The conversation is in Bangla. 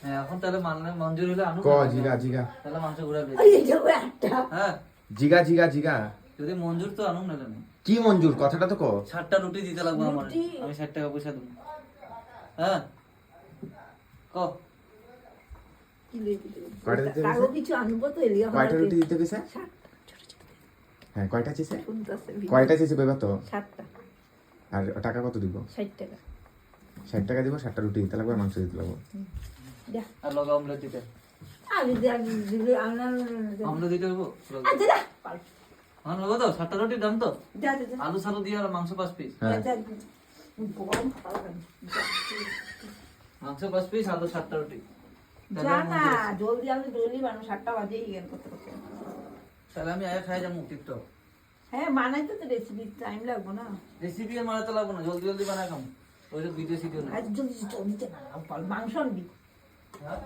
হ্যাঁ এখন তাহলে মানলে মঞ্জুর হলে আনু ক জিগা জিগা তাহলে মাংস ঘুরাবে এই যে একটা হ্যাঁ জিগা জিগা জিগা যদি মঞ্জুর তো আনুন নাহলে না কি মঞ্জুর কথাটা তো ক 60টা রুটি দিতে লাগবে আমার রুটি? আমি 60 টাকা পয়সা দেব হ্যাঁ ক কি লেগে দিল? কয়টা দিতে কারো গেছে? কিছু আনবো তো এলিয়া কয়টা রুটি দিতে গেছে হ্যাঁ কয়টা চেয়েছে কয়টা চেয়েছে কইবা তো 7টা আর টাকা কত দিব 60 টাকা 60 টাকা দিব 60টা রুটি দিতে লাগবে আর মাংস দিতে লাগবে যা আর লগা অমলেট দিতে আগে যা দিলে আনা অমলেট দিতে হবো আচ্ছা যা হ্যাঁ লগা তো 60টা রুটির দাম তো যা যা আলু সালু দিয়ে আর মাংস 5 পিস হ্যাঁ যা গরম খাওয়া মাংস 5 পিস আলু 60টা রুটি যা না জলদি আমি জলদি বানো 7টা বাজেই গেল করতে করতে তাহলে আমি আয়া খাই যাবো টিকটক হ্যাঁ বানাইতে তো রেসিপি টাইম লাগবে না রেসিপি আর মারাতে লাগবো না জলদি জলদি বানাই খাম ওই ভিডিও সিডিও না আজ জলদি জলদি না মাংস আনবি হ্যাঁ